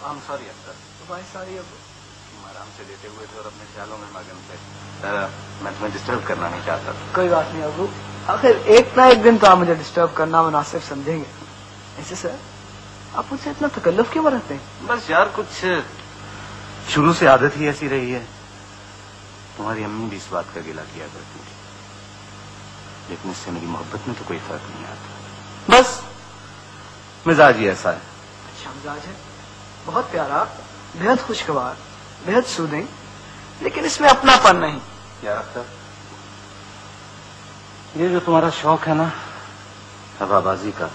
I'm sorry Akhtar. Why sorry अब्बू? तुम आराम से लेटे हुए थे और अपने ख्यालों में मगन थे. मैं तुम्हें डिस्टर्ब करना नहीं चाहता. कोई बात नहीं अब्बू, आखिर एक ना एक दिन तो आप मुझे डिस्टर्ब करना मुनासिब समझेंगे. ऐसे सर आप मुझसे इतना तकल्लुफ क्यों बरतते हैं? बस यार कुछ शुरू से आदत ही ऐसी रही है. तुम्हारी अम्मी भी इस बात का गिला किया करती थी, लेकिन इससे मेरी मोहब्बत में तो कोई फर्क नहीं आता. बस मिजाज ही ऐसा है. अच्छा मिजाज है, बहुत प्यारा, बेहद खुशगवार, बेहद सूदिंग, लेकिन इसमें अपनापन नहीं. यार अख्तर, ये जो तुम्हारा शौक है ना हवाबाजी का,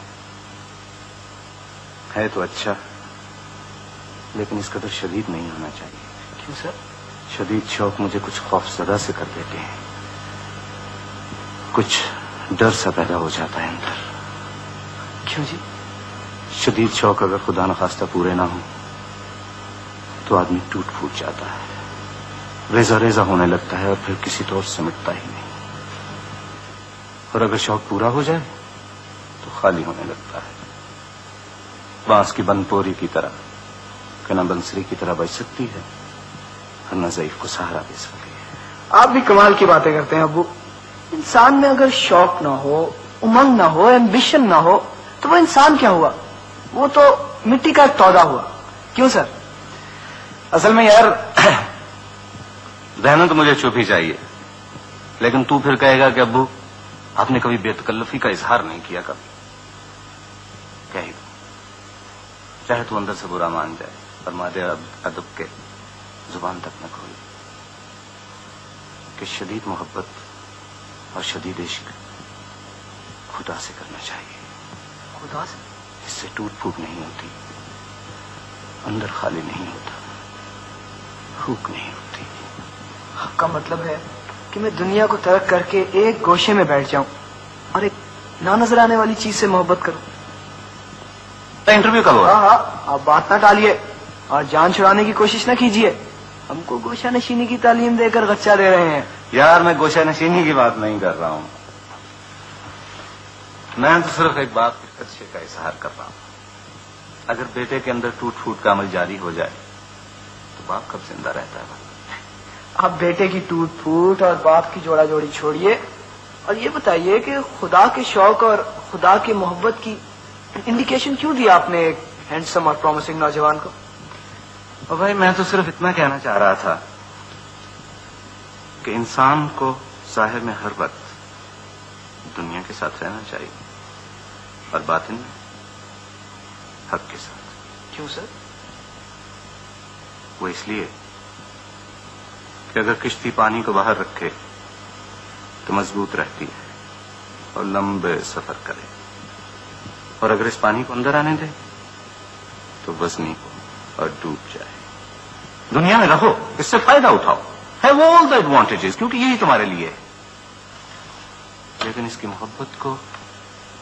है तो अच्छा, लेकिन इस कदर शदीद नहीं होना चाहिए. क्यों सर? शदीद शौक मुझे कुछ खौफजदा से कर देते हैं. कुछ डर सा पैदा हो जाता है अंदर. क्यों जी? शदीद शौक अगर खुदा न खास्ता पूरे ना हो तो आदमी टूट फूट जाता है, रेजा रेजा होने लगता है और फिर किसी तौर से मिटता ही नहीं. और अगर शौक पूरा हो जाए तो खाली होने लगता है, बांस की बनपोरी की तरह कि न बंसरी की तरह बच सकती है और न ज़ईफ को सहारा दे सकती है. आप भी कमाल की बातें करते हैं अब्बू. इंसान में अगर शौक ना हो, उमंग ना हो, एम्बिशन ना हो, तो वो इंसान क्या हुआ? वो तो मिट्टी का एक पौधा हुआ. क्यों सर? असल में यार रहना तो मुझे चुप ही चाहिए, लेकिन तू फिर कहेगा कि अब्बू आपने कभी बेतकल्लुफी का इजहार नहीं किया. कभी कह ही दो, चाहे तू अंदर से बुरा मान जाए, पर मादे अदब के जुबान तक न खोले कि शदीद मोहब्बत और शदीद इश्क खुदा से करना चाहिए. खुदा से? इससे टूट फूट नहीं होती, अंदर खाली नहीं होता, भूख नहीं होती. का मतलब है कि मैं दुनिया को तर्क करके एक गोशे में बैठ जाऊं और एक ना नजर आने वाली चीज से मोहब्बत करूं. तो इंटरव्यू कब होगा? हाँ, आप बात ना टालिए और जान छुड़ाने की कोशिश ना कीजिए. हमको गोशा नशीनी की तालीम देकर गच्चा दे रहे हैं. यार मैं गोशा नशीनी की बात नहीं कर रहा हूं, मैं तो सिर्फ एक बाप के खदशे का इजहार कर रहा हूं. अगर बेटे के अंदर टूट फूट का अमल जारी हो जाए तो बाप कब जिंदा रहता है? आप बेटे की टूट फूट और बाप की जोड़ा जोड़ी छोड़िए और ये बताइए कि खुदा के शौक और खुदा की मोहब्बत की इंडिकेशन क्यों दिया आपने एक हैंडसम और प्रॉमिसिंग नौजवान को? और भाई मैं तो सिर्फ इतना कहना चाह रहा था कि इंसान को ज़ाहिर में हर वक्त दुनिया के साथ रहना चाहिए और बातिन में हक के साथ. क्यों सर? वो इसलिए कि अगर किश्ती पानी को बाहर रखे तो मजबूत रहती है और लंबे सफर करे, और अगर इस पानी को अंदर आने दे तो वजनी हो और डूब जाए. दुनिया में रहो, इससे फायदा उठाओ, है वो ऑल द एडवांटेजेस, क्योंकि यही तुम्हारे लिए है, लेकिन इसकी मोहब्बत को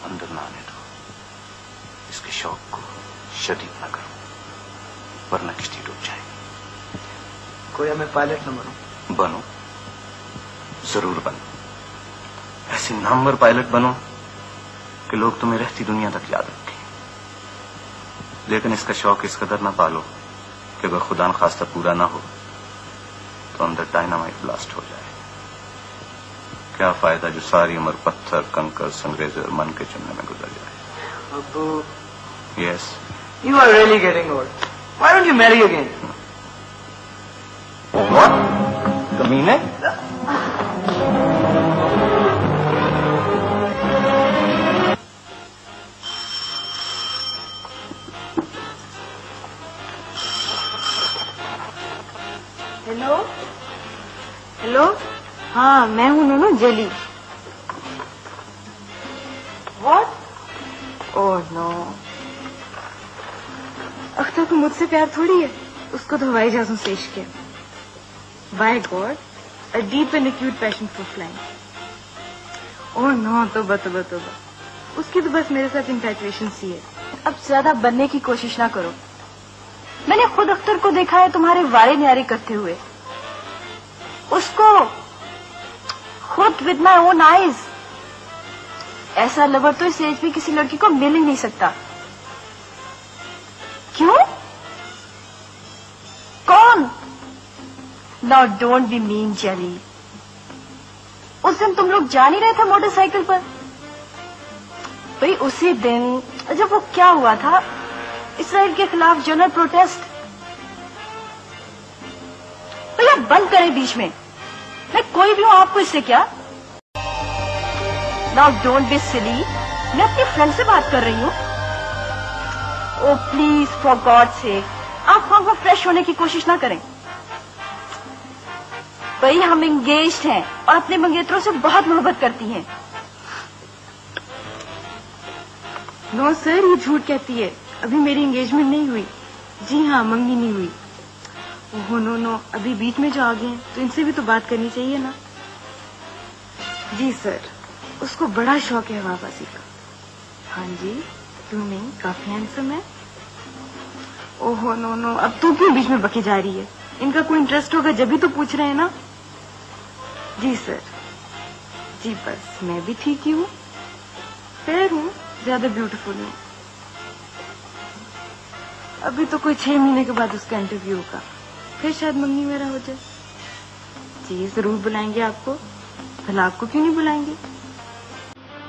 अंदर ना आने दो, इसके शौक को शदीद न करो, वरना किश्ती डूब जाएगी. कोई हमें पायलट न बनो. बनो, जरूर बनो. ऐसे नामवर पायलट बनो कि लोग तुम्हें रहती दुनिया तक याद रखें, लेकिन इसका शौक इस कदर न पालो कि अगर खुदा न खास्ता पूरा ना हो तो अंदर डायनामाइट ब्लास्ट हो जाए. क्या फायदा जो सारी उम्र पत्थर कंकर संग्रेज और मन के चुनने में गुजर जाए. अब्बू, yes, you are really getting old. Why don't you marry again? What? कमीने? हेलो हेलो, हाँ मैं हूँ Nunu jelly. What? Oh no, Akhtar को मुझसे प्यार थोड़ी है, उसको तो हवाई जहाजों से इश्क है. By God, a deep and acute passion for flying. Oh no, तोबा तोबा तोबा, उसकी तो बस मेरे साथ इंफैचुएशन सी है. अब ज्यादा बनने की कोशिश ना करो. मैंने खुद अख्तर को देखा है तुम्हारे वारे न्यारे करते हुए, उसको खुद विद माई ओन आईज. ऐसा लवर तो इस एज में किसी लड़की को मिल ही नहीं सकता. क्यों? Now don't be mean, Jelly. اس دن تم لوگ جا نہیں رہے تھے موٹر سائیکل پر؟ بھئی اسی دن جب وہ کیا ہوا تھا، اسرائیل کے خلاف جنرل پروٹیسٹ. بھئی آپ بند کریں بیچ میں کوئی بھی ہوں، آپ کو اس سے کیا؟ Now don't be silly. میں اپنی فرینڈ سے بات کر رہی ہوں. او پلیز فار گاڈ سیک آپ وہاں فریش ہونے کی کوشش نہ کریں. بھئی ہم انگیجڈ ہیں اور اپنے منگیتروں سے بہت محبت کرتی ہیں. نو سر، یہ جھوٹ کہتی ہے. ابھی میری انگیجمنٹ نہیں ہوئی. جی ہاں، منگنی نہیں ہوئی. اوہ نو، ابھی بیچ میں جو آ گئے ہیں تو ان سے بھی تو بات کرنی چاہیے نا. جی سر، اس کو بڑا شوق ہے ہوا بازی کا. ہاں جی، کیوں نہیں، کافی ہینڈسم ہے. اوہ نو، اب تو کیوں بیچ میں بکی جا رہی ہے؟ ان کا کوئی انٹرسٹ ہوگا جبھی تو پوچھ رہے ہیں نا. جی سر، جی بس میں بھی ٹھیک ہی ہوں، فیئر ہوں، زیادہ بیوٹیفل ہوں. ابھی تو کوئی 6 مہینے کے بعد اس کا انٹرویو ہوگا، پھر شاید منگنی میرا ہو جائے. جی ضرور بلائیں گے آپ کو، بھلا آپ کو کیوں نہیں بلائیں گے؟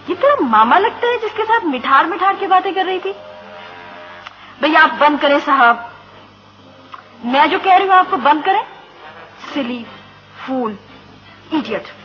یہ تیرا ماما لگتا ہے جس کے ساتھ مٹھار کی باتیں کر رہی تھی. بھئی آپ بند کریں صاحب، میں جو کہہ رہی ہوں آپ کو بند کریں. سلی فول ایڈیٹ.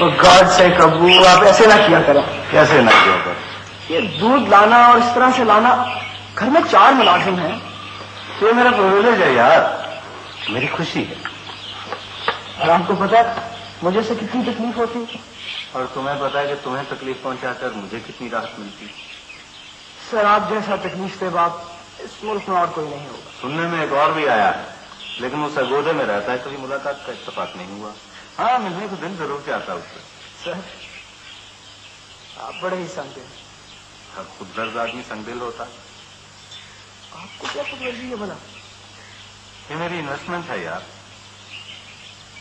गॉड से कबू आप ऐसे ना किया करें। कैसे ना किया कर? ये दूध लाना और इस तरह से लाना, घर में 4 मुलाजिम हैं। ये मेरा प्रिविलेज है यार, मेरी खुशी है। और आपको पता है मुझे से कितनी तकलीफ होती, और तुम्हें पता है कि तुम्हें तकलीफ पहुंचाकर मुझे कितनी राहत मिलती। सर आप जैसा तकलीफ से बाप इस मुल्क में और कोई नहीं होगा। सुनने में एक और भी आया है, लेकिन वो सरगोदे में रहता है, कभी मुलाकात का इत्तेफाक नहीं हुआ। हाँ, मिलने को दिल जरूर चाहता उससे। सर आप बड़े ही संदिल हैं। हर खुदगर्ज आदमी संदिल होता है। आपको क्या खुदगर्जी है भला? ये मेरी इन्वेस्टमेंट है यार।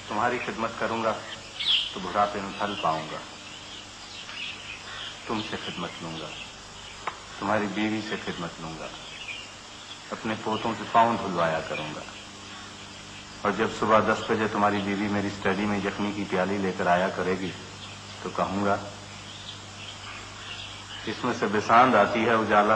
तुम्हारी खिदमत करूंगा तो बुढ़ापे में फल पाऊंगा। तुमसे खिदमत लूंगा, तुम्हारी बीवी से खिदमत लूंगा, अपने पोतों से पाँव धुलवाया करूंगा। और जब सुबह 10 बजे तुम्हारी बीवी मेरी स्टडी में यखनी की प्याली लेकर आया करेगी तो कहूंगा, इसमें से बिसांद आती है उजाला,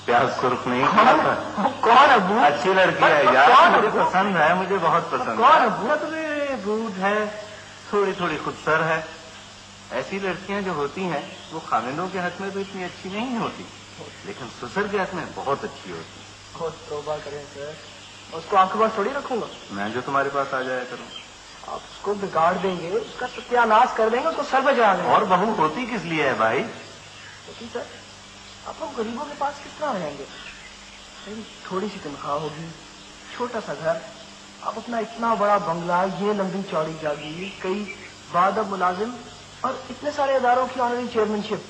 प्याज कुर्क नहीं खाता। कौन अबू? अच्छी लड़की है यार, मुझे पसंद है, मुझे बहुत पसंद कौन है। अबू? तुम्हें रूड है, थोड़ी थोड़ी खुदसर है। ऐसी लड़कियां जो होती हैं वो खामिंदों के हक में तो इतनी अच्छी नहीं होती, लेकिन ससुर के हक में बहुत अच्छी होती। बहुत तौबा करें सर, उसको आपके पास थोड़ी रखूंगा। मैं जो तुम्हारे पास आ जाया करूं। आप उसको बिगाड़ देंगे, उसका सत्यानाश कर देंगे, उसको सर बजा देंगे। और बहू होती किस लिए है भाई? लेकिन सर आप लोग गरीबों के पास किस तरह रहेंगे? थोड़ी सी तनख्वाह होगी, छोटा सा घर, आप अपना इतना बड़ा बंगला, ये लंबी चौड़ी जागीर, कई बादब मुलाजिम और इतने सारे अदारों की ऑनरी चेयरमैनशिप,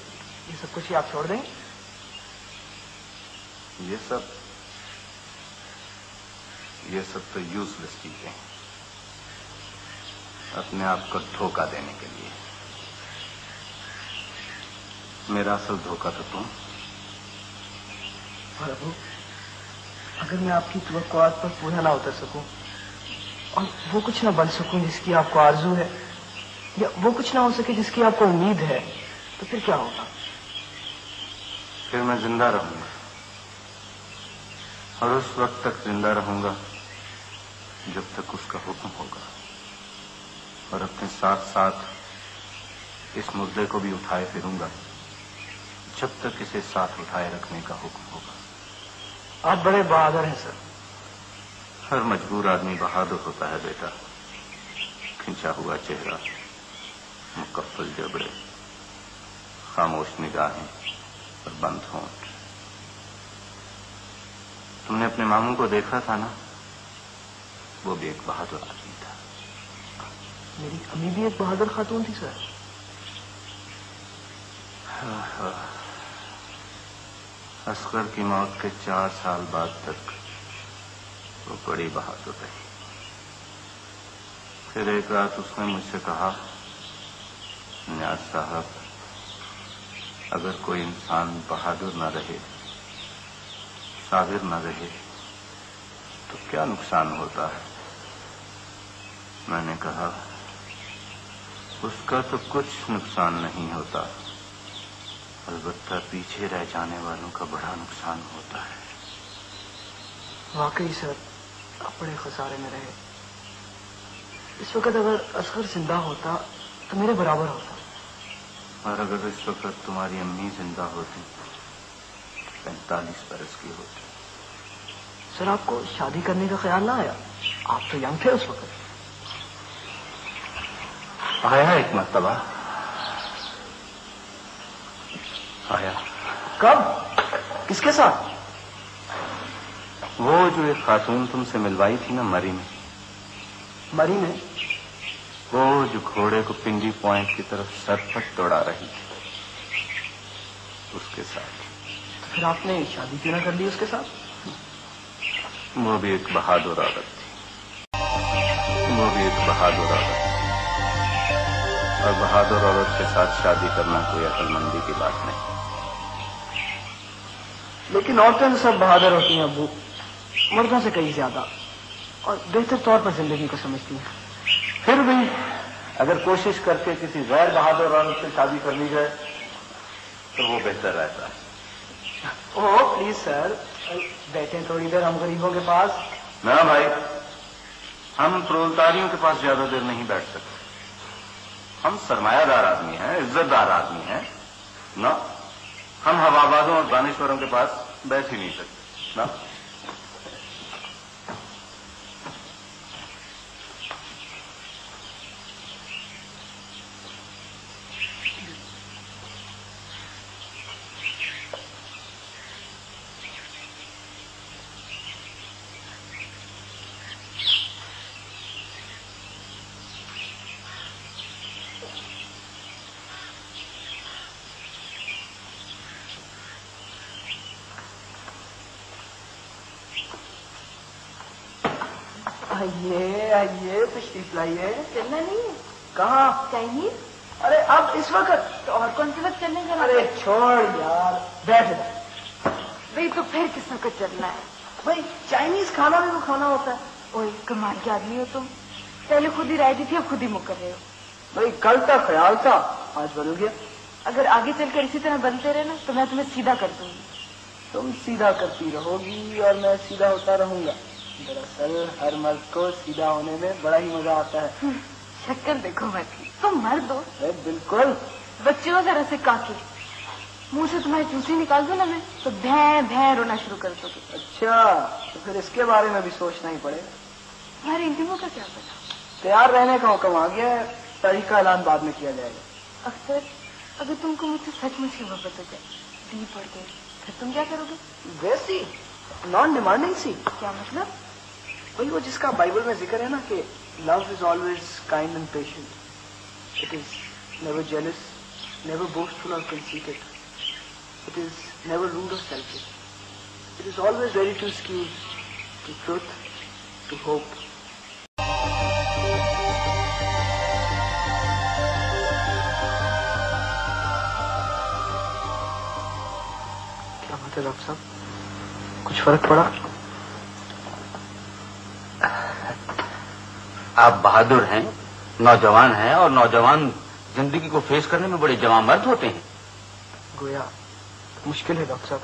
ये सब कुछ ही आप छोड़ देंगे? ये सब तो यूजलेस चीजें हैं, अपने आप को धोखा देने के लिए। मेरा असल धोखा तो तुम। प्रभु, अगर मैं आपकी तवक्कुआत पर पूरा ना उतर सकूं और वो कुछ ना बन सकूं जिसकी आपको आरजू है, या वो कुछ ना हो सके जिसकी आपको उम्मीद है, तो फिर क्या होगा? फिर मैं जिंदा रहूंगा, और उस वक्त तक जिंदा रहूंगा जब तक उसका हुक्म होगा, और अपने साथ साथ इस मुद्दे को भी उठाए फिरूंगा जब तक इसे साथ उठाए रखने का हुक्म होगा। आप बड़े बहादुर हैं सर। हर मजबूर आदमी बहादुर होता है बेटा। खिंचा हुआ चेहरा, मुकफ्फल जबड़े, खामोश निगाहें और बंद होंठ। तुमने अपने मामू को देखा था ना, वो भी एक बहादुर आदमी था। मेरी अम्मी भी एक बहादुर खातून थी सर। असगर की मौत के 4 साल बाद तक वो बड़ी बहादुर रही। फिर एक रात उसने मुझसे कहा, नियाज साहब, अगर कोई इंसान बहादुर न रहे, साबिर न रहे, तो क्या नुकसान होता है? मैंने कहा, उसका तो कुछ नुकसान नहीं होता, अलबत्ता पीछे रह जाने वालों का बड़ा नुकसान होता है। वाकई सर, आप बड़े खसारे में रहे। इस वक्त अगर असगर जिंदा होता तो मेरे बराबर होता। और अगर इस वक्त तुम्हारी अम्मी जिंदा होती, 45 बरस की होती। सर आपको शादी करने का ख्याल ना आया? आप तो यंग थे उस वक्त। आया एक मर्तबा, आया। कब? किसके साथ? वो जो एक खातून तुमसे मिलवाई थी ना मरी में। मरी में? वो जो घोड़े को पिंडी पॉइंट की तरफ सरपट दौड़ा रही थी, उसके साथ। तो फिर आपने शादी क्यों ना कर ली उसके साथ? वो भी एक बहादुर औरत थी, वो भी एक बहादुर औरत थी। और बहादुर औरत के साथ शादी करना कोई अक्लमंदी की बात नहीं। लेकिन औरतें तो सब बहादुर होती हैं अब्बू, मर्दों से कई ज्यादा, और बेहतर तौर पर जिंदगी को समझती हैं। फिर भी अगर कोशिश करके किसी गैर बहादुर औरत से शादी कर ली जाए तो वो बेहतर रहता है। ओह प्लीज सर, बैठे थोड़ी देर हम गरीबों के पास। ना भाई, हम प्रोलतारियों के पास ज्यादा देर नहीं बैठ सकते। ہم سرمایہ دار آدمی ہیں، عزت دار آدمی ہیں نا، ہم ہوابازوں اور دانشوروں کے پاس بیٹھ ہی نہیں سکتے نا۔ آئیے آئیے، تشریف لائیے۔ چلنا نہیں ہے؟ کہاں؟ چائنیز؟ ارے اب اس وقت؟ تو اور کون سی وقت چلنے کا؟ ارے چھوڑ یار، بیٹھ جا۔ بھائی تو پھر کس وقت چلنا ہے؟ بھائی چائنیز کھانا بھی تو کھانا ہوتا ہے۔ اوہ کمال کے آدمی ہو تم، پہلے خود ہی رائے دی تھی اب خود ہی مکر رہے ہو۔ بھائی کل کا خیال تھا، آج بدل گیا۔ اگر آگے چل کر اسی طرح بنتے رہے نا تو میں تمہیں سیدھا کر دوں گی۔ تم سیدھا کرتی رہو گی اور میں سیدھا ہوتا رہوں گا۔ دراصل ہر مرد کو سیدھا ہونے میں بڑا ہی مزہ آتا ہے۔ شکل دیکھو مرد کی، تم مرد ہو؟ بالکل۔ بچے ہو ذرا سے کاکی، منہ سے تمہاری چوسی نکال دو نا میں تو بھیں بھیں رونا شروع کر دو گے۔ اچھا تو پھر اس کے بارے میں بھی سوچنا ہی پڑے گا۔ تمہارے انٹرویو کا کیا پتا؟ تیار رہنے کا حکم آ گیا ہے، تاریخ کا اعلان بعد میں کیا جائے گا۔ اختر اگر تم کو مجھ سے سچ مچ کی محبت ہو جائے، دی پڑ گئی، پھر تم کیا کرو گے؟ ویسی نان ڈیمانڈنگ سی، کیا مطلب؟ وہی وہ جس کا بائبل میں ذکر ہے نا کہ love is always kind and patient, it is never jealous, never boastful or conceited, it is never rude or selfish, it is always ready to excuse, to truth, to hope. کیا بات ہے doctor صاحب، کچھ فرق پڑا؟ آپ بہادر ہیں، نوجوان ہیں، اور نوجوان زندگی کو فیس کرنے میں بڑے جواں مرد ہوتے ہیں۔ گویا مشکل ہے ڈاکٹر صاحب۔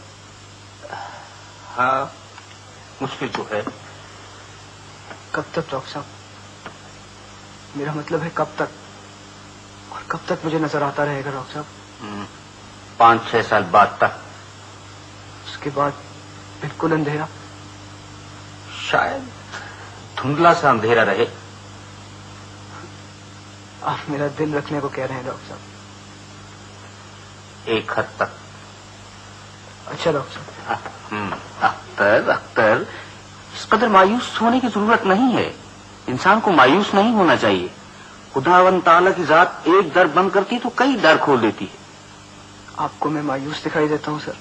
ہاں مشکل تو ہے۔ کب تک ڈاکٹر صاحب؟ میرا مطلب ہے کب تک، اور کب تک مجھے نظر آتا رہے گا ڈاکٹر صاحب؟ 5-6 سال بعد تک۔ اس کے بعد بالکل اندھیرا؟ شاید دھندلا سا اندھیرا رہے۔ آپ میرا دل رکھنے کو کہہ رہے ہیں ڈاکٹر صاحب؟ ایک حد تک۔ اچھا ڈاکٹر صاحب۔ اختر اس قدر مایوس ہونے کی ضرورت نہیں ہے، انسان کو مایوس نہیں ہونا چاہیے۔ خداوند تعالیٰ کی ذات ایک در بند کرتی تو کئی در کھول دیتی ہے۔ آپ کو میں مایوس دکھائی دیتا ہوں سر؟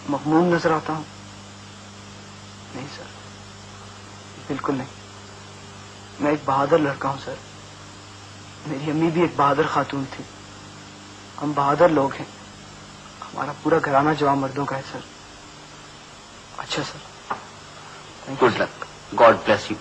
مغموم نظر آتا ہوں؟ نہیں سر، بالکل نہیں۔ میں ایک بہادر لڑکا ہوں سر، میری امی بھی ایک بہادر خاتون تھی، ہم بہادر لوگ ہیں، ہمارا پورا گھرانہ جوان مردوں کا ہے سر۔ اچھا sir, good luck, God bless you.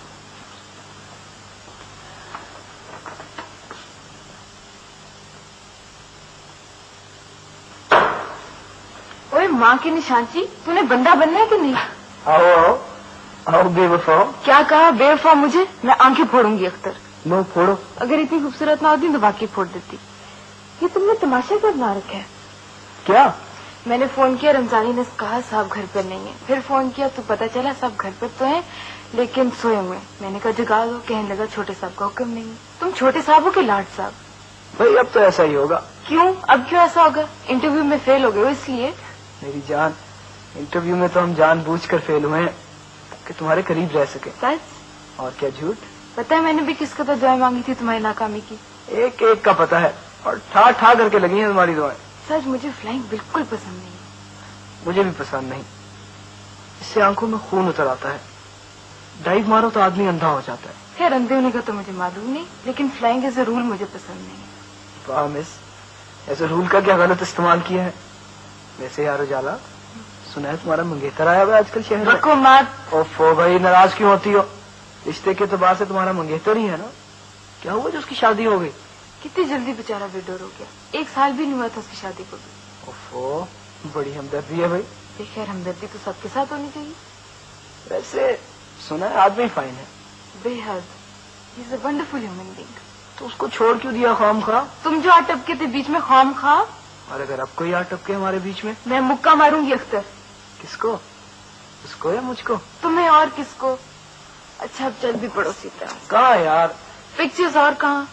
اوے ماں کی نشانچی، تم نے بندہ بننا ہے کہ نہیں؟ آؤ آؤ آؤ بے وفا۔ کیا کہا بے وفا مجھے؟ میں آنکھیں پھوڑوں گی اختر۔ نو پھوڑو۔ اگر اتنی خوبصورت نہ ہوتی تو واقعی پھوڑ دیتی۔ یہ تم نے تماشا کر بنا رکھا ہے۔ کیا؟ میں نے فون کیا، رمضانی نے کہا صاحب گھر پر نہیں ہے، پھر فون کیا تو پتا چلا صاحب گھر پر تو ہیں لیکن سوئے ہوئے۔ میں نے کہا جگا دو، کہنے لگا چھوٹے صاحب کا حکم نہیں ہے۔ تم چھوٹے صاحب ہو کہ لاٹ صاحب؟ بھائی اب تو ایسا ہی ہوگا۔ کیوں؟ اب کیوں ایسا ہوگا؟ انٹرویو میں فیل ہو گئے ہو اس لیے؟ میری جان، انٹرویو میں تو ہم جان بوجھ کر فیل ہوئے ہیں کہ تمہارے قریب رہ سکے۔ سچ؟ اور کیا جھوٹ؟ پتا ہے میں نے بھی کس قدر دعائیں مانگی تھی تمہاری ناکامی کی۔ ایک ایک کا پتہ ہے، اور ٹھا ٹھا کر کے لگی ہیں تمہاری دعائیں۔ سچ مجھے فلائنگ بالکل پسند نہیں ہے۔ مجھے بھی پسند نہیں، اس سے آنکھوں میں خون اتر آتا ہے، ڈائیو مارو تو آدمی اندھا ہو جاتا ہے۔ خیر اندھے ہونے کا تو مجھے معلوم نہیں، لیکن فلائنگ ایز اے رول مجھے پسند نہیں ہے۔ واہ مس، ایسے رول کا کیا غلط استعمال کیا ہے؟ ویسے یار اجالا، سنا ہے تمہارا منگیتر آیا ہوا آج کل شہر میں؟ رکو مات۔ اوفو بھائی، ناراض کیوں ہوتی ہو؟ رشتے کے اعتبار سے تمہارا منگیتر ہی ہے نا۔ کیا ہوا جو اس کی شادی ہو گئی؟ کتنی جلدی بیچارہ وڈور ہو گیا، 1 سال بھی نہیں ہوا تھا اس کی شادی کو بھی۔ اوفو، بڑی ہمدردی ہے بھائی۔ بے خیر ہمدردی تو سب کے ساتھ ہونی چاہیے۔ ویسے سنا ہے آدمی فائن ہے۔ بے حد، ہی از اے ونڈرفل ہیومن بینگ۔ تو اس کو چھوڑ کیوں دیا خام خواہ؟ تم جو اٹپ کے تھے بیچ میں خام خواہ. اور اگر اب کوئی اٹپ کے ہمارے بیچ میں؟ میں مکہ ماروں گی اختر. کس کو؟ اس کو یا مجھ کو؟ تمہیں اور کس کو. اچھا اب چل بھی پڑو سیتا. کہاں یار پکچرز اور کہاں؟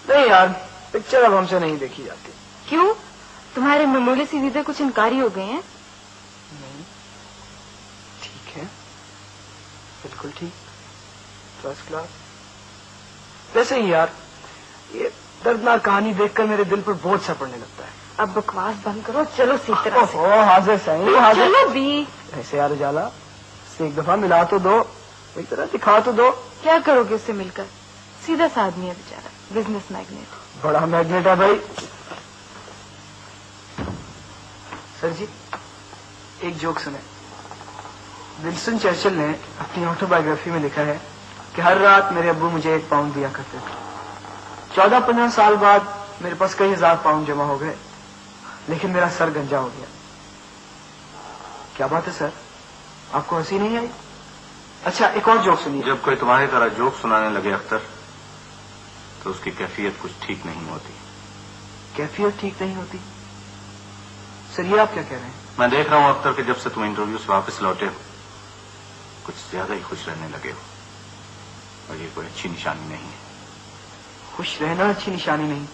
نہیں یار پکچر اب ہم سے نہیں دیکھی جاتی. کیوں؟ تمہارے میموری سی ویزے کچھ انکاری ہو گئے ہیں؟ نہیں ٹھیک ہے بالکل ٹھیک فرسٹ کلاس. ویسے ہی یار یہ دردناک کہانی دیکھ کر میرے دل پر بوجھ سا پڑنے لگتا ہے. اب بکواس بند کرو چلو سی طرح سے. حاضر صحیح حاضر. چلو بھی. ایسے یار اجالا سے ایک دفعہ ملا تو دو ایک طرح دکھا تو دو. کیا کرو گے اس سے مل کر؟ سیدھا سا آدمی ہے بیچارہ بزنس میگنیٹ. بڑا میگنیٹ ہے بھائی. سر جی ایک جوک سنیں. ونسٹن چرچل نے اپنی آٹو بایوگرافی میں لکھا ہے کہ ہر رات میرے ابو مجھے 1 پاؤنڈ دیا کرتے تھے. 14-15 سال بعد میرے پاس کئی ہزار پاؤنڈ جمع ہو گئے لیکن میرا سر گنجا ہو گیا. کیا بات ہے سر آپ کو ہنسی نہیں آئی؟ اچھا ایک اور جوک سنیے. جب کوئی تمہاری طرح جوک سنانے لگے اختر تو اس کی کیفیت کچھ ٹھیک نہیں ہوتی. کیفیت ٹھیک نہیں ہوتی؟ سر یہ آپ کیا کہہ رہے ہیں؟ میں دیکھ رہا ہوں اختر کہ جب سے تم انٹرویو سے واپس لوٹے ہو کچھ زیادہ ہی خوش رہنے لگے ہو اور یہ کوئی اچھی نشانی نہیں ہے. خوش رہنا اچھی نشانی نہیں؟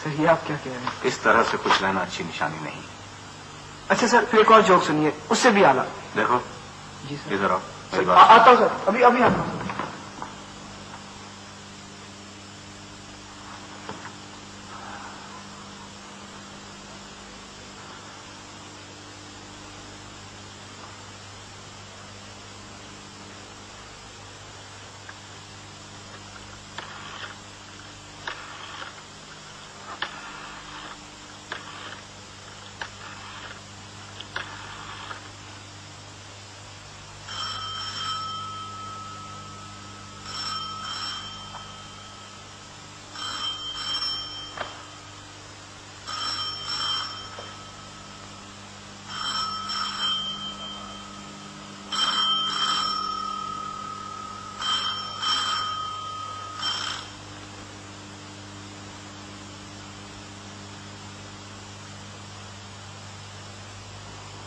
سر یہ آپ کیا کہہ رہے ہیں؟ اس طرح سے خوش رہنا اچھی نشانی نہیں. اچھا سر پھر ایک اور جوک سنیے اس سے بھی اعلیٰ. دیکھو جی سر ادھر آؤ. صحیح بات. آتا ہوں سر ابھی آتا ہوں.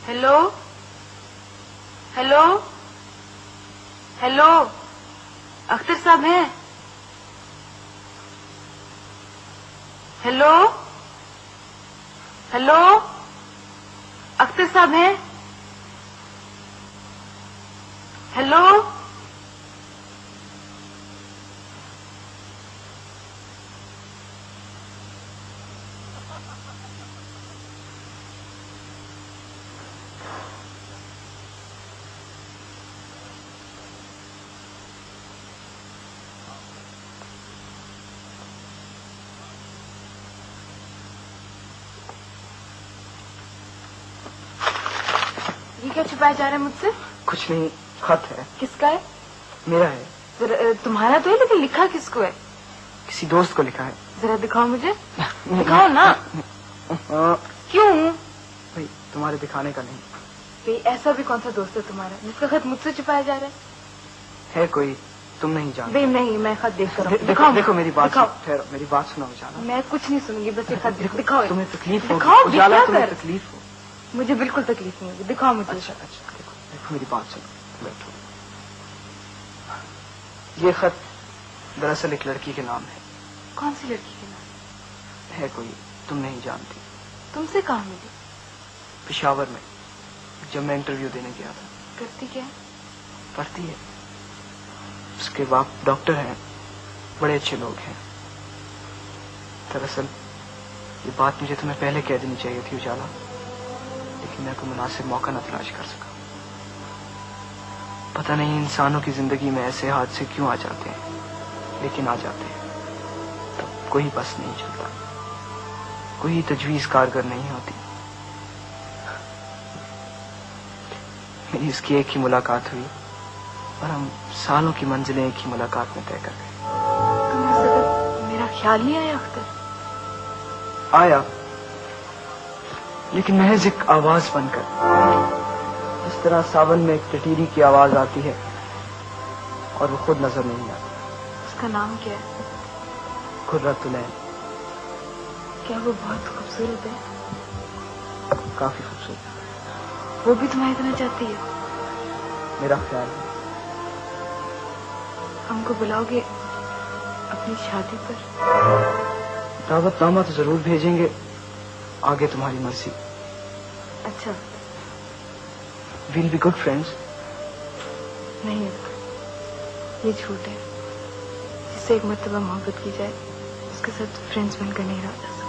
ہیلو ہیلو ہیلو اختر صاحب ہیں؟ ہیلو ہیلو اختر صاحب ہیں؟ ہیلو یہ کیا چھپایا جا رہا ہے مجھ سے؟ کچھ نہیں خط ہے. کس کا ہے؟ میرا ہے. ذرا تمہارا تو ہے لیکن لکھا کس کو ہے؟ کسی دوست کو لکھا ہے. ذرا دکھاؤ مجھے. دکھاؤ نا. کیوں؟ بھائی تمہارے دکھانے کا نہیں. بھئی ایسا بھی کون سا دوست ہے تمہارا جس کا خط مجھ سے چھپایا جا رہا ہے کوئی تم نہیں جانتے. بھئی نہیں میں خط دیکھ کر دیکھو میری بات ٹھہرو میری بات سنو اجالا. میں کچھ نہیں سنوں گی بس یہ خط دکھاؤ. تمہیں تکلیف ہو دکھاؤ اجالا تمہیں تکلیف ہو. مجھے بالکل تکلیف نہیں ہوگی. دکھاؤ مجھے. اچھا دیکھو میری بات سنو بیٹھو. یہ خط دراصل ایک لڑکی کے نام ہے. کون سی لڑکی کے نام؟ ہے کوئی تم نہیں جانتی. تم سے کہاں ملی؟ پشاور میں جب میں انٹرویو دینے گیا تھا. کرتی کیا ہے؟ پڑھتی ہے. اس کے باپ ڈاکٹر ہیں بڑے اچھے لوگ ہیں. دراصل یہ بات مجھے تمہیں پہلے کہہ دینی چاہیے تھی اجالا لیکن میں کوئی مناسب موقع نہ تلاش کر سکا. پتہ نہیں انسانوں کی زندگی میں ایسے حادثے کیوں آ جاتے ہیں لیکن آ جاتے ہیں. تب کوئی بس نہیں چلتا کوئی تجویز کارگر نہیں ہوتی. میری اس کی ایک ہی ملاقات ہوئی اور ہم سالوں کی منزلیں ایک ہی ملاقات میں طے کر گئے. تمہیں اس وقت میرا خیال نہیں آیا اختر؟ آیا لیکن محض ایک آواز بن کر. اس طرح ساون میں ایک ٹٹیری کی آواز آتی ہے اور وہ خود نظر نہیں آتی. اس کا نام کیا ہے؟ खुर्रत लैन। क्या वो बहुत खूबसूरत है? काफी खूबसूरत। वो भी तुम्हें इतना चाहती है? मेरा ख्याल है। हमको बुलाओगे अपनी शादी पर? दावतनामा तो जरूर भेजेंगे, आगे तुम्हारी मर्जी। अच्छा। We'll be good friends. नहीं, ये झूठ है। जिससे एक मर्तबा मोहब्बत की जाए उसके साथ फ्रेंड्स बनकर नहीं रहा जा सकता।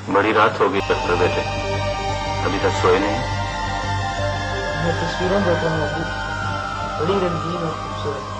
बड़ी रात होगी डॉक्टर बेटे, अभी तक सोए नहीं? मैं तस्वीरें देख रहा हूँ अभी, बड़ी रंगीन और खूबसूरत।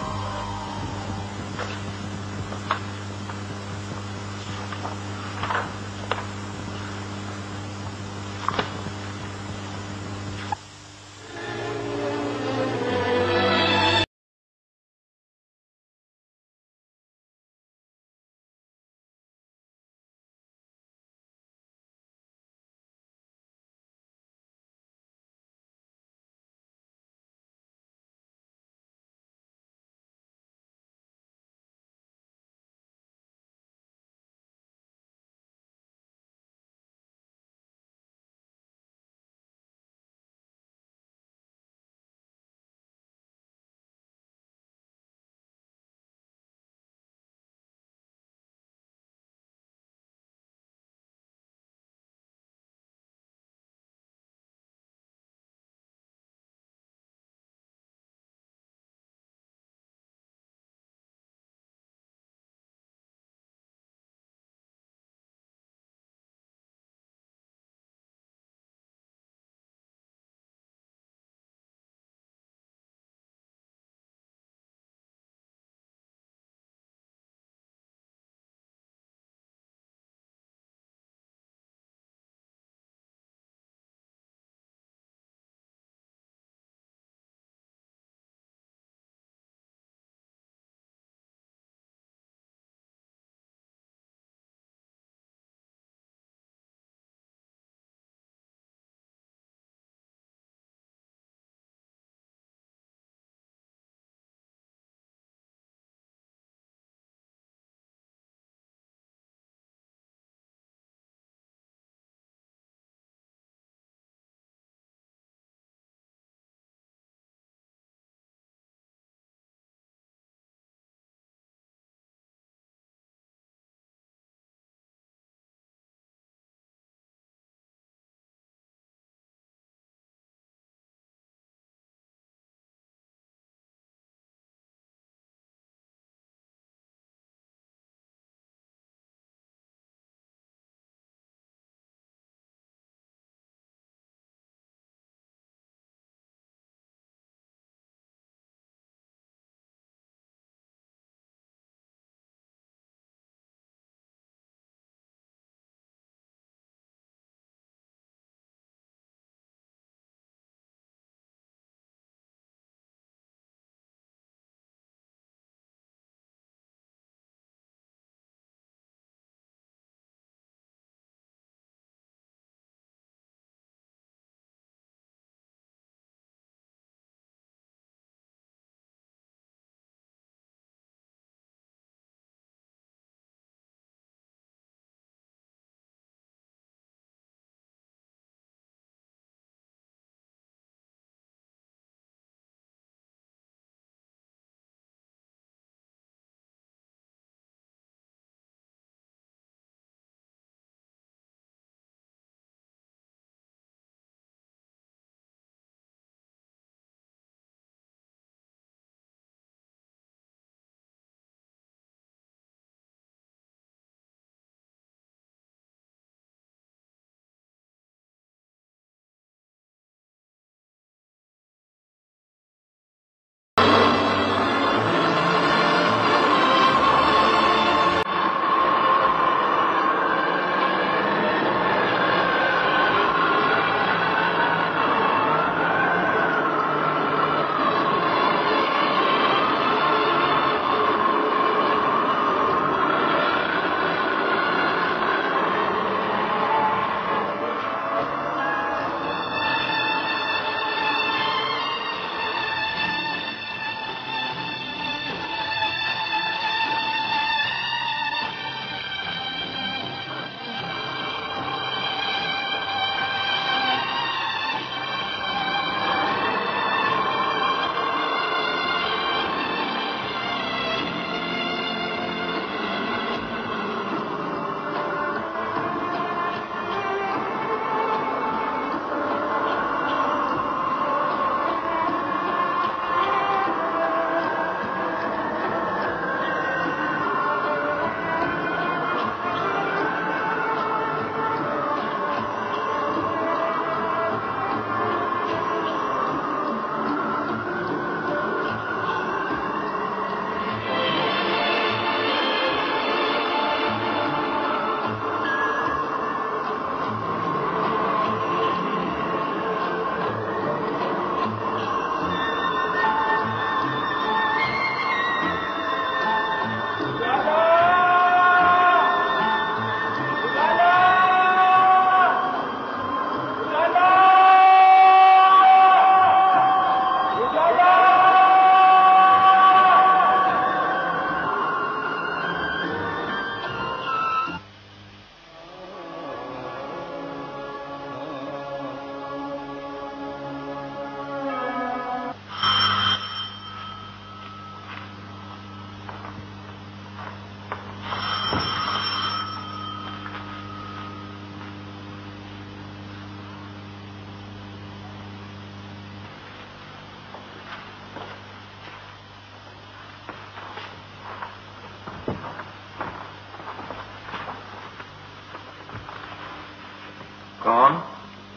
कौन?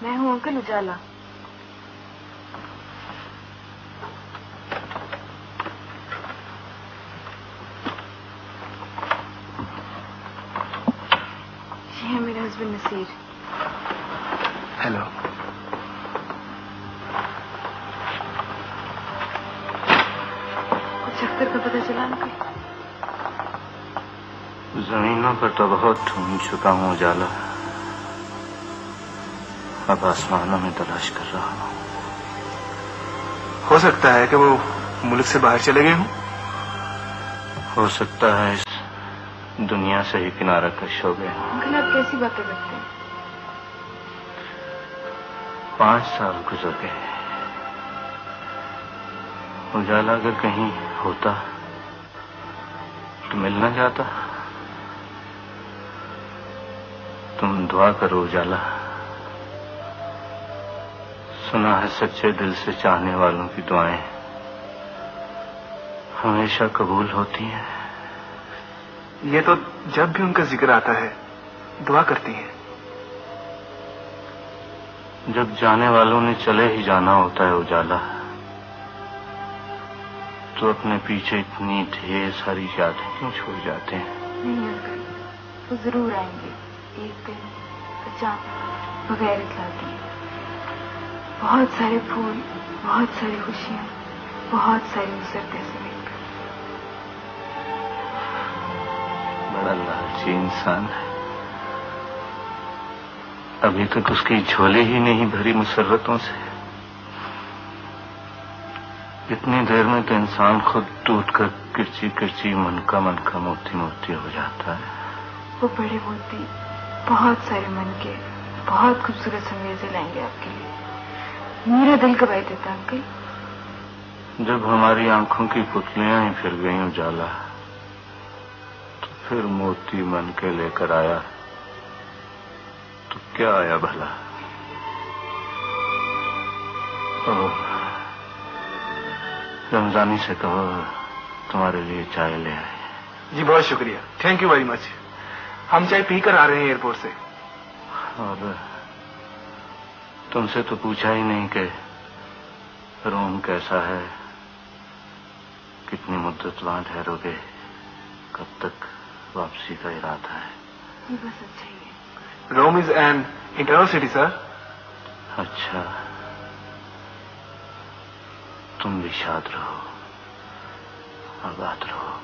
मैं हूँ अंकल उजाला। ये है मेरा हस्बैंड नसीर। हेलो। कुछ अख्तर का पता चला अंकल? जमीनों पर तो बहुत ढूंढ चुका हूँ उजाला, अब आसमानों में तलाश कर रहा हूँ। हो सकता है कि वो मुल्क से बाहर चले गए हों। हो सकता है इस दुनिया से ही किनारा कश हो गए। अंकल आप कैसी बातें करते हैं? 5 साल गुजर गए। उजाला अगर कहीं होता तो मिलना चाहता। तुम दुआ करो उजाला, सुना है सच्चे दिल से चाहने वालों की दुआएं हमेशा कबूल होती हैं। ये तो जब भी उनका जिक्र आता है दुआ करती हैं। जब जाने वालों ने चले ही जाना होता है उजाला, तो अपने पीछे इतनी ढेर सारी यादें क्यों छोड़ जाते हैं? नहीं अंकल, वो जरूर आएंगे एक दिन, अचानक, बगैर इत्तला दिए। बहुत सारे फूल, बहुत सारी खुशियाँ, बहुत सारी मुसरतें समेत कर। बड़ा लालची इंसान है, अभी तक उसकी झोली ही नहीं भरी मुसर्रतों से। इतनी देर में तो इंसान खुद टूट कर किरची किरची, मन का मोती मोती हो जाता है। वो बड़े मोती बहुत सारे मन के बहुत खूबसूरत संवेजे लाएंगे आपके लिए। मेरा दिल कबाई देता अंकल। जब हमारी आंखों की पुतलियां ही फिर गई उजाला, तो फिर मोती मन के लेकर आया तो क्या आया भला? रमजानी से कहो तुम्हारे लिए चाय ले आए। जी बहुत शुक्रिया, थैंक यू वेरी मच। हम चाय पीकर आ रहे हैं एयरपोर्ट से। और तुमसे तो पूछा ही नहीं कि रोम कैसा है, कितनी मुद्दत वहां ठहरोगे, कब तक वापसी का इरादा है? जी बस अच्छा ही है। Rome is an internal city sir. अच्छा, तुम भी शाद रहो, आबाद रहो।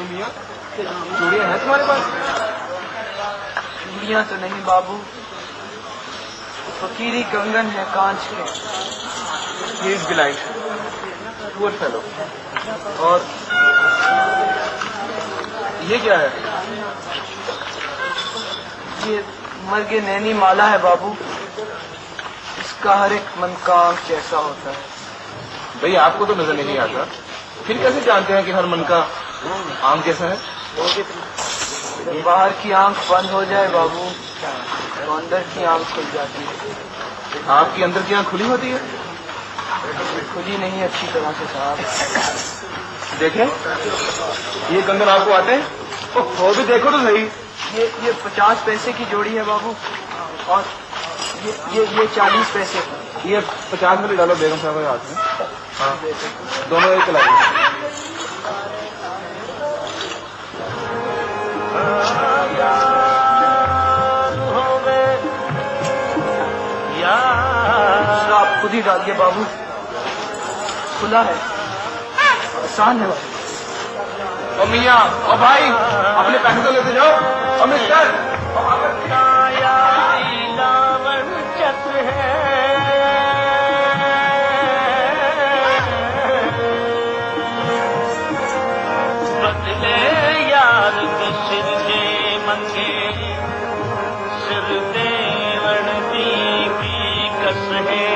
کیوں میاں چوڑیاں ہیں تمہارے پاس؟ چوڑیاں تو نہیں بابو، فقیری کنگن ہے کانچ کے. ہی از بلائنڈ پور فیلو. اور یہ کیا ہے؟ یہ مرگ نینی مالا ہے بابو، اس کا ہر ایک من کا آنکھ جیسا ہوتا ہے. بھئی آپ کو تو نظر نہیں آتا، پھر کیسے جانتے ہیں کہ ہر من کا آنکھ کیسا ہے؟ جب باہر کی آنکھ بند ہو جائے بابو تو اندر کی آنکھ کھل جاتی ہے. آپ کی اندر کی آنکھ کھلی ہوتی ہے؟ کھلی نہیں اچھی طرح سے صاحب. دیکھیں یہ کنگن آپ کو آتے ہیں؟ وہ بھی دیکھو تو صحیح. یہ 50 پیسے کی جوڑی ہے بابو، اور یہ 40 پیسے کی. یہ 50 میں ڈالو بیگم صاحب کے ہاتھ میں. ہاں دونوں ایک لائیں. آپ خود ہی ڈالیے بابو، کھلا ہے، آسان ہے. اور میاں اور بھائی اپنے پیسے تو لیتے جاؤ. اور مسٹر بدلے یار سر دے منگے سر دیون دی بھی کس ہے.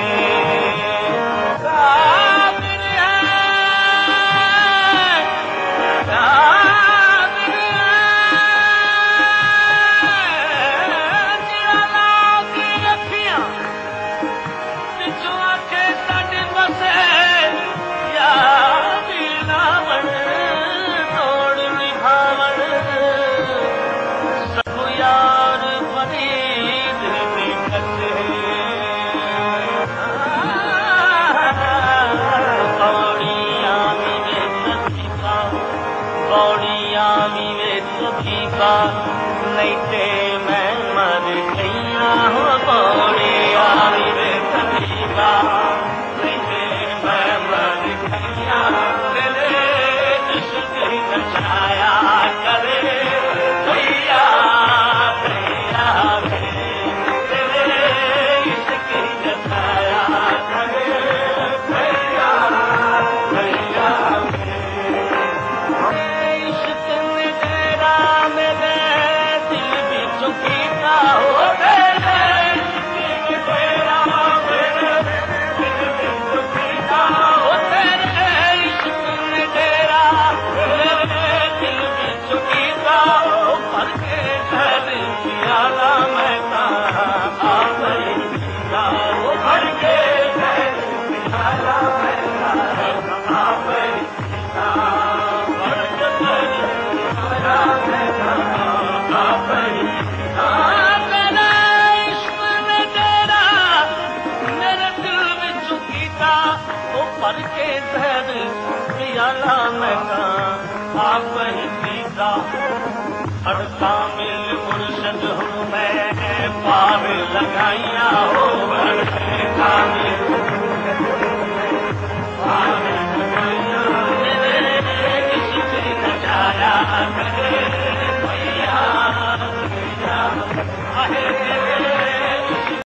کامل مرشد ہوں میں پار لگائیاں ہو